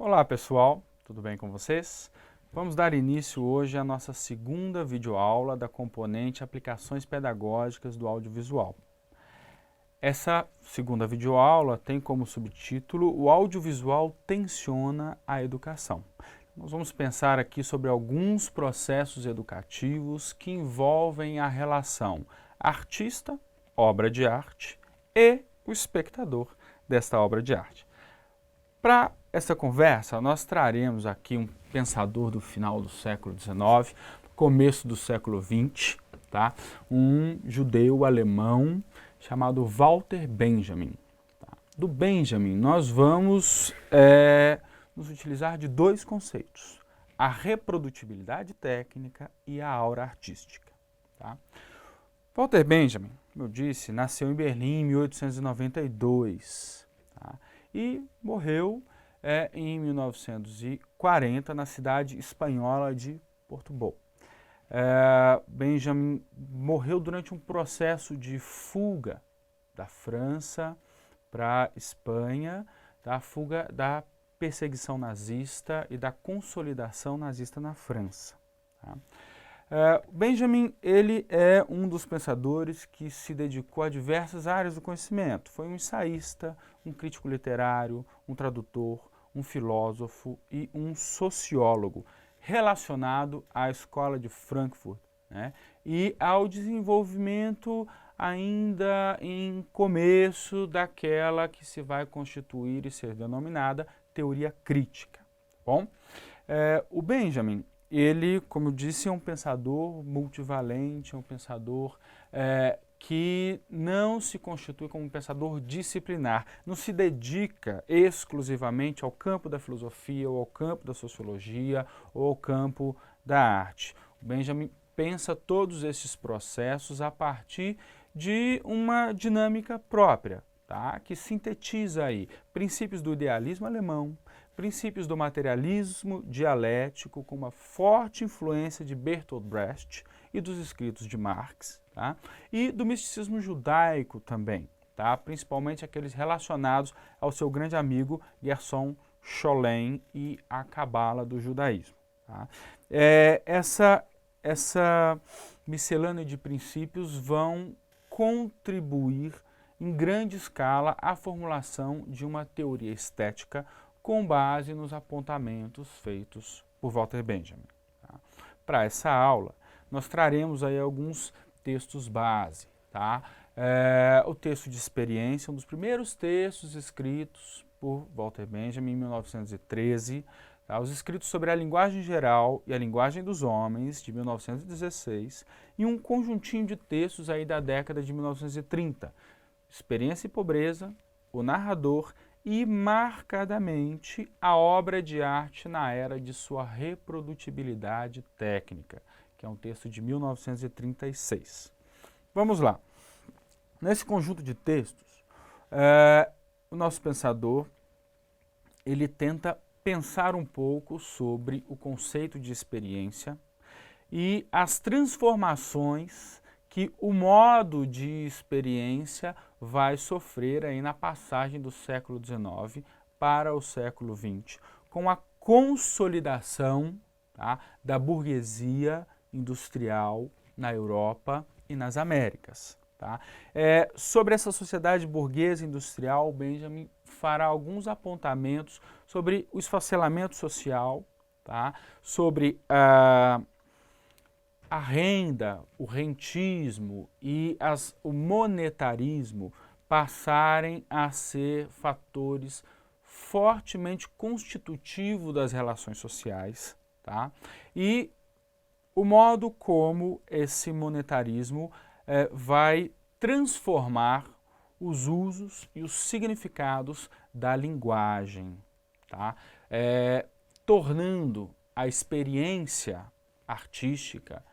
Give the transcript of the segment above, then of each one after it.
Olá pessoal, tudo bem com vocês? Vamos dar início hoje à nossa segunda videoaula da componente Aplicações Pedagógicas do Audiovisual. Essa segunda videoaula tem como subtítulo O audiovisual tensiona a educação. Nós vamos pensar aqui sobre alguns processos educativos que envolvem a relação artista, obra de arte, e o espectador desta obra de arte. Para essa conversa, nós traremos aqui um pensador do final do século XIX, começo do século XX, tá? Um judeu alemão chamado Walter Benjamin. Tá? Do Benjamin, nós vamos nos utilizar de dois conceitos, a reprodutibilidade técnica e a aura artística. Tá? Walter Benjamin, como eu disse, nasceu em Berlim em 1892 tá? E morreu em 1940 na cidade espanhola de Portbou. Benjamin morreu durante um processo de fuga da França para a Espanha, da fuga da perseguição nazista e da consolidação nazista na França. Tá? Benjamin, ele é um dos pensadores que se dedicou a diversas áreas do conhecimento. Foi um ensaísta, um crítico literário, um tradutor, um filósofo e um sociólogo relacionado à escola de Frankfurt, né? E ao desenvolvimento ainda em começo daquela que se vai constituir e ser denominada teoria crítica. Bom, o Benjamin, ele, como eu disse, é um pensador multivalente, é um pensador que não se constitui como um pensador disciplinar, não se dedica exclusivamente ao campo da filosofia, ou ao campo da sociologia, ou ao campo da arte. O Benjamin pensa todos esses processos a partir de uma dinâmica própria, tá? Que sintetiza aí princípios do idealismo alemão, princípios do materialismo dialético com uma forte influência de Bertolt Brecht e dos escritos de Marx, tá? E do misticismo judaico também, tá? Principalmente aqueles relacionados ao seu grande amigo Gerson Scholem e a cabala do judaísmo. Tá? Essa miscelânea de princípios vão contribuir em grande escala à formulação de uma teoria estética com base nos apontamentos feitos por Walter Benjamin. Tá? Para essa aula, nós traremos aí alguns textos base. Tá? O texto de experiência, um dos primeiros textos escritos por Walter Benjamin em 1913, tá? Os escritos sobre a linguagem geral e a linguagem dos homens, de 1916, e um conjuntinho de textos aí da década de 1930, Experiência e Pobreza, O Narrador e, marcadamente, a obra de arte na era de sua reprodutibilidade técnica, que é um texto de 1936. Vamos lá. Nesse conjunto de textos, o nosso pensador ele tenta pensar um pouco sobre o conceito de experiência e as transformações que o modo de experiência vai sofrer aí na passagem do século XIX para o século XX, com a consolidação, tá, da burguesia industrial na Europa e nas Américas. Tá? Sobre essa sociedade burguesa industrial, Benjamin fará alguns apontamentos sobre o esfacelamento social, tá? Sobre a renda, o rentismo e o monetarismo passarem a ser fatores fortemente constitutivos das relações sociais, tá? E o modo como esse monetarismo vai transformar os usos e os significados da linguagem, tá? Tornando a experiência artística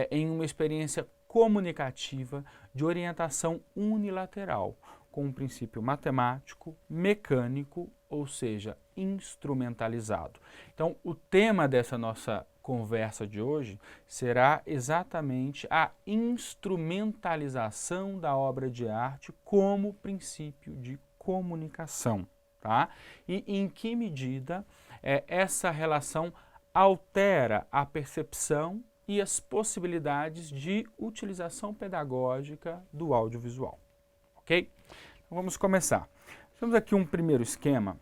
em uma experiência comunicativa de orientação unilateral, com um princípio matemático, mecânico, ou seja, instrumentalizado. Então, o tema dessa nossa conversa de hoje será exatamente a instrumentalização da obra de arte como princípio de comunicação. tá? E em que medida essa relação altera a percepção e as possibilidades de utilização pedagógica do audiovisual, ok? Então, vamos começar. Temos aqui um primeiro esquema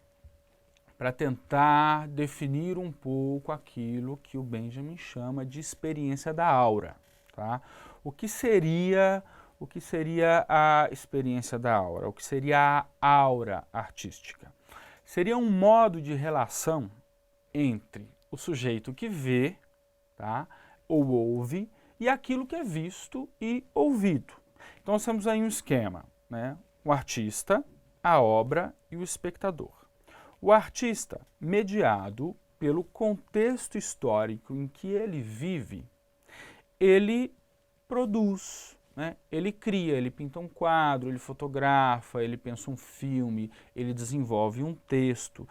para tentar definir um pouco aquilo que o Benjamin chama de experiência da aura, tá? O que seria a experiência da aura? O que seria a aura artística? Seria um modo de relação entre o sujeito que vê, tá, ou ouve, e aquilo que é visto e ouvido. Então nós temos aí um esquema, né? O artista, a obra e o espectador. O artista, mediado pelo contexto histórico em que ele vive, ele produz, né? Ele cria, ele pinta um quadro, ele fotografa, ele pensa um filme, ele desenvolve um texto,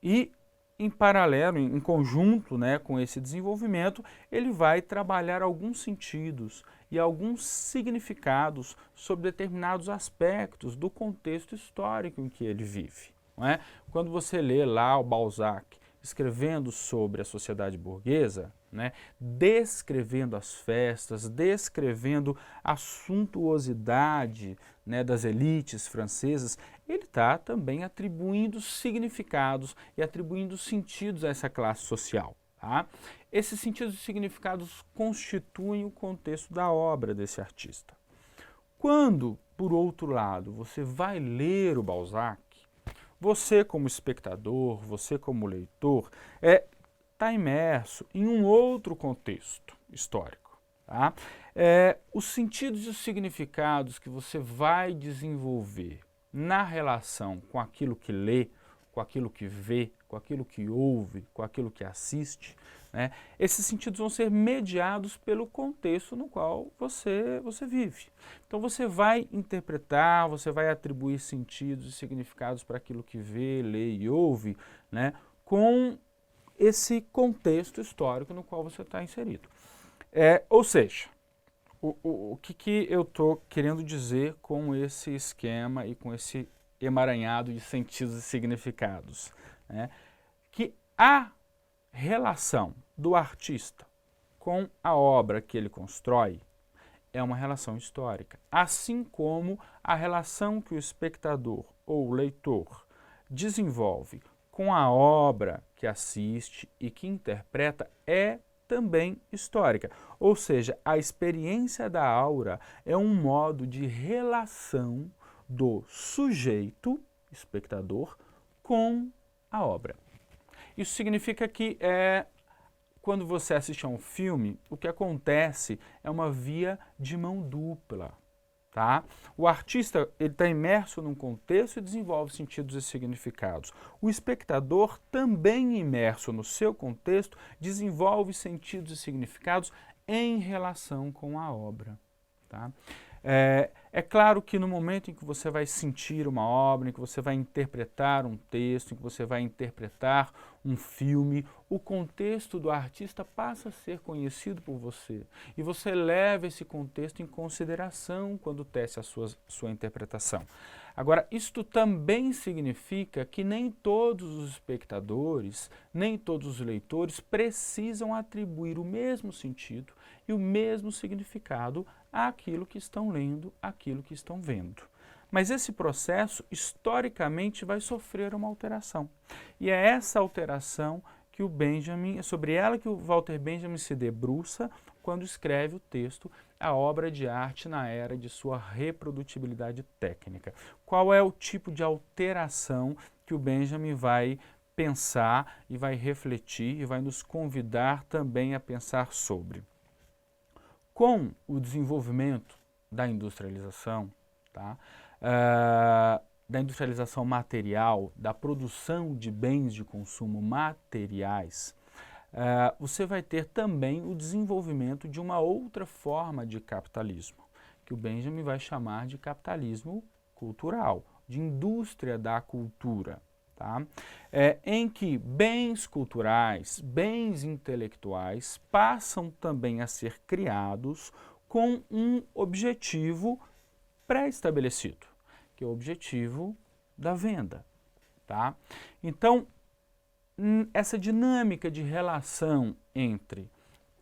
e em paralelo, em conjunto, né, com esse desenvolvimento, ele vai trabalhar alguns sentidos e alguns significados sobre determinados aspectos do contexto histórico em que ele vive. Não é? Quando você lê lá o Balzac escrevendo sobre a sociedade burguesa, né, descrevendo as festas, descrevendo a suntuosidade, né, das elites francesas, ele está também atribuindo significados e atribuindo sentidos a essa classe social. Tá? Esses sentidos e significados constituem o contexto da obra desse artista. Quando, por outro lado, você vai ler o Balzac, você como espectador, você como leitor, está imerso em um outro contexto histórico. Tá? Os sentidos e os significados que você vai desenvolver na relação com aquilo que lê, com aquilo que vê, com aquilo que ouve, com aquilo que assiste, né? Esses sentidos vão ser mediados pelo contexto no qual você vive. Então você vai interpretar, você vai atribuir sentidos e significados para aquilo que vê, lê e ouve, né? Com esse contexto histórico no qual você está inserido. Ou seja, o que eu estou querendo dizer com esse esquema e com esse emaranhado de sentidos e significados? Né? Que a relação do artista com a obra que ele constrói é uma relação histórica, assim como a relação que o espectador ou o leitor desenvolve com a obra que assiste e que interpreta é também histórica. Ou seja, a experiência da aura é um modo de relação do sujeito, espectador, com a obra. Isso significa que quando você assiste a um filme, o que acontece é uma via de mão dupla. Tá? O artista está imerso num contexto e desenvolve sentidos e significados. O espectador, também imerso no seu contexto, desenvolve sentidos e significados em relação com a obra. Tá? É claro que no momento em que você vai sentir uma obra, em que você vai interpretar um texto, em que você vai interpretar um filme, o contexto do artista passa a ser conhecido por você. E você leva esse contexto em consideração quando tece a sua interpretação. Agora, isto também significa que nem todos os espectadores, nem todos os leitores precisam atribuir o mesmo sentido e o mesmo significado àquilo que estão lendo, àquilo que estão vendo. Mas esse processo, historicamente, vai sofrer uma alteração. E é essa alteração que é sobre ela que o Walter Benjamin se debruça quando escreve o texto A Obra de Arte na Era de Sua Reprodutibilidade Técnica. Qual é o tipo de alteração que o Benjamin vai pensar e vai refletir e vai nos convidar também a pensar sobre? Com o desenvolvimento da industrialização, tá? Da industrialização material, da produção de bens de consumo materiais, você vai ter também o desenvolvimento de uma outra forma de capitalismo, que o Benjamin vai chamar de capitalismo cultural, de indústria da cultura. Tá? Em que bens culturais, bens intelectuais passam também a ser criados com um objetivo pré-estabelecido, que é o objetivo da venda. tá? Então, essa dinâmica de relação entre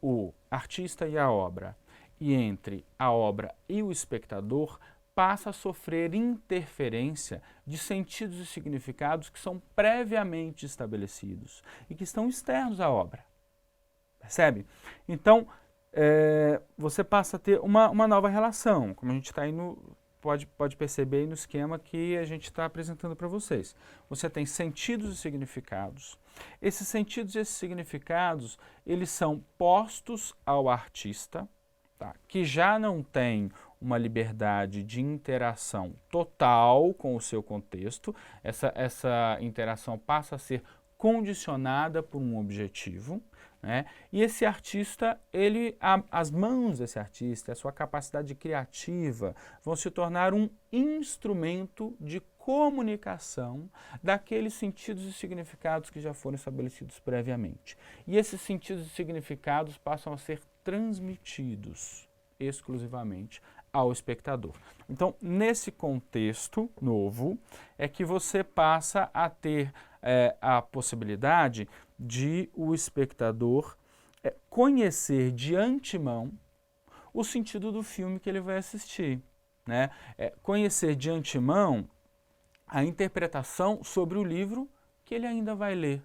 o artista e a obra, e entre a obra e o espectador, passa a sofrer interferência de sentidos e significados que são previamente estabelecidos e que estão externos à obra. Percebe? Então, você passa a ter uma nova relação, como a gente está aí pode perceber aí no esquema que a gente está apresentando para vocês. Você tem sentidos e significados. Esses sentidos e esses significados, eles são postos ao artista, tá? Que já não tem uma liberdade de interação total com o seu contexto. Essa interação passa a ser condicionada por um objetivo, né? E esse artista, as mãos desse artista, a sua capacidade criativa vão se tornar um instrumento de comunicação daqueles sentidos e significados que já foram estabelecidos previamente. E esses sentidos e significados passam a ser transmitidos exclusivamente ao espectador. Então, nesse contexto novo, é que você passa a ter a possibilidade de o espectador conhecer de antemão o sentido do filme que ele vai assistir, né? Conhecer de antemão a interpretação sobre o livro que ele ainda vai ler.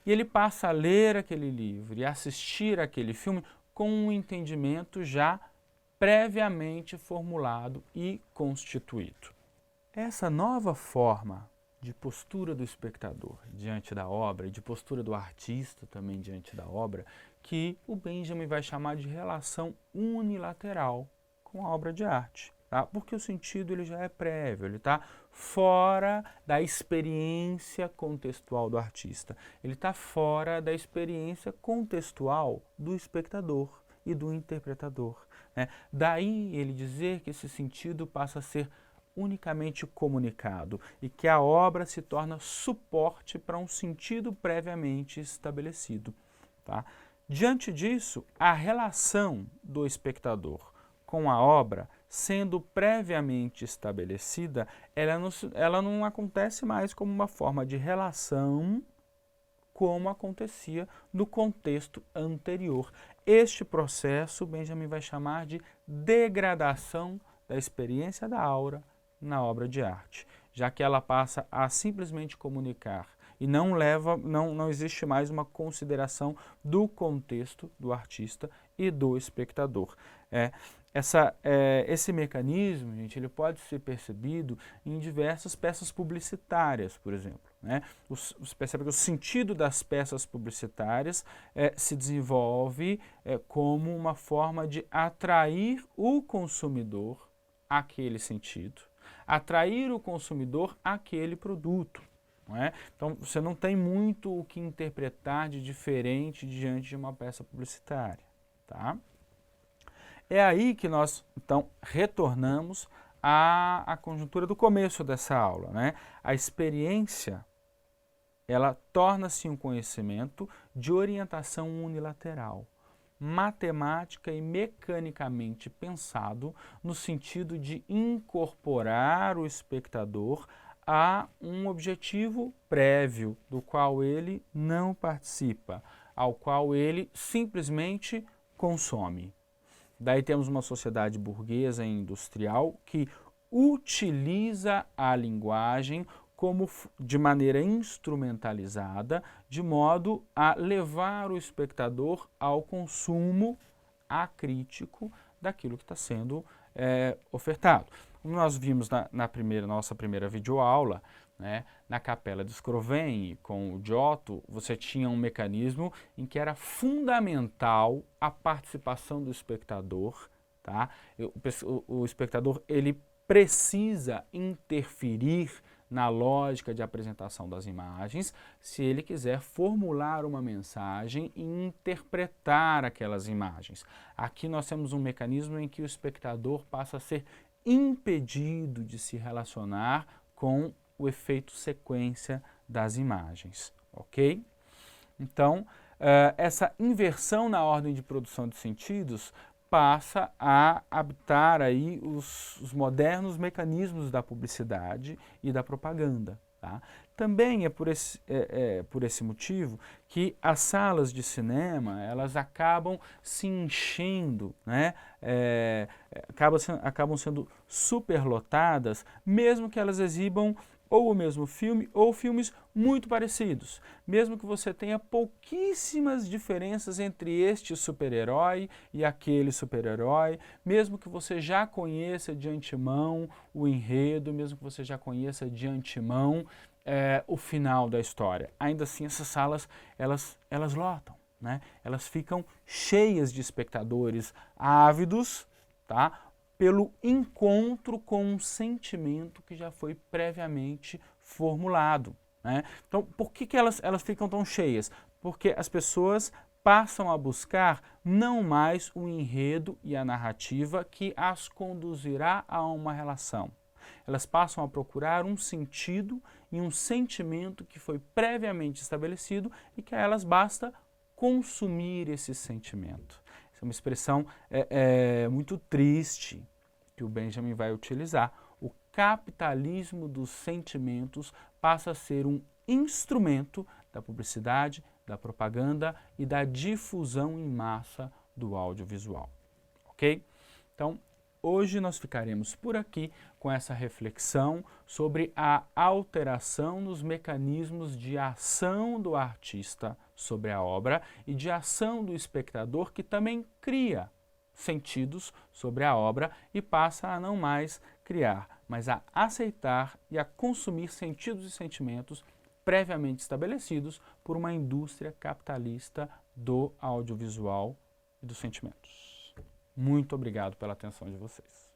E ele passa a ler aquele livro e assistir aquele filme com um entendimento já previamente formulado e constituído. Essa nova forma de postura do espectador diante da obra e de postura do artista também diante da obra, que o Benjamin vai chamar de relação unilateral com a obra de arte. Tá? Porque o sentido ele já é prévio, ele está fora da experiência contextual do artista, ele está fora da experiência contextual do espectador e do interpretador, né? Daí ele dizer que esse sentido passa a ser unicamente comunicado e que a obra se torna suporte para um sentido previamente estabelecido. Tá? Diante disso, a relação do espectador com a obra, sendo previamente estabelecida, ela não acontece mais como uma forma de relação como acontecia no contexto anterior. Este processo Benjamin vai chamar de degradação da experiência da aura na obra de arte, já que ela passa a simplesmente comunicar e não existe mais uma consideração do contexto do artista e do espectador. Esse mecanismo, gente, ele pode ser percebido em diversas peças publicitárias, por exemplo. Né? Você percebe que o sentido das peças publicitárias se desenvolve como uma forma de atrair o consumidor àquele sentido, atrair o consumidor àquele produto. Não é? Então, você não tem muito o que interpretar de diferente diante de uma peça publicitária. Tá? É aí que nós, então, retornamos à conjuntura do começo dessa aula. Né? A experiência, ela torna-se um conhecimento de orientação unilateral, matemática e mecanicamente pensado no sentido de incorporar o espectador a um objetivo prévio do qual ele não participa, ao qual ele simplesmente consome. Daí temos uma sociedade burguesa e industrial que utiliza a linguagem de maneira instrumentalizada, de modo a levar o espectador ao consumo acrítico daquilo que está sendo ofertado. Como nós vimos na nossa primeira videoaula, né, na Capela de Scrovegni, com o Giotto, você tinha um mecanismo em que era fundamental a participação do espectador. Tá? O espectador ele precisa interferir na lógica de apresentação das imagens, se ele quiser formular uma mensagem e interpretar aquelas imagens. Aqui nós temos um mecanismo em que o espectador passa a ser impedido de se relacionar com o efeito sequência das imagens, ok? Então, essa inversão na ordem de produção de sentidos passa a habitar aí os modernos mecanismos da publicidade e da propaganda. Tá? Também é por esse motivo que as salas de cinema, elas acabam se enchendo, né? Acabam sendo superlotadas, mesmo que elas exibam ou o mesmo filme ou filmes muito parecidos. Mesmo que você tenha pouquíssimas diferenças entre este super-herói e aquele super-herói, mesmo que você já conheça de antemão o enredo, mesmo que você já conheça de antemão o final da história. Ainda assim, essas salas, elas lotam, né? Elas ficam cheias de espectadores ávidos, tá? Pelo encontro com um sentimento que já foi previamente formulado, né? Então, por que elas ficam tão cheias? Porque as pessoas passam a buscar não mais o enredo e a narrativa que as conduzirá a uma relação. Elas passam a procurar um sentido e um sentimento que foi previamente estabelecido e que a elas basta consumir esse sentimento. Essa é uma expressão muito triste que o Benjamin vai utilizar. O capitalismo dos sentimentos passa a ser um instrumento da publicidade, da propaganda e da difusão em massa do audiovisual. Ok? Então, hoje nós ficaremos por aqui com essa reflexão sobre a alteração nos mecanismos de ação do artista sobre a obra e de ação do espectador, que também cria sentidos sobre a obra e passa a não mais criar, mas a aceitar e a consumir sentidos e sentimentos previamente estabelecidos por uma indústria capitalista do audiovisual e dos sentimentos. Muito obrigado pela atenção de vocês.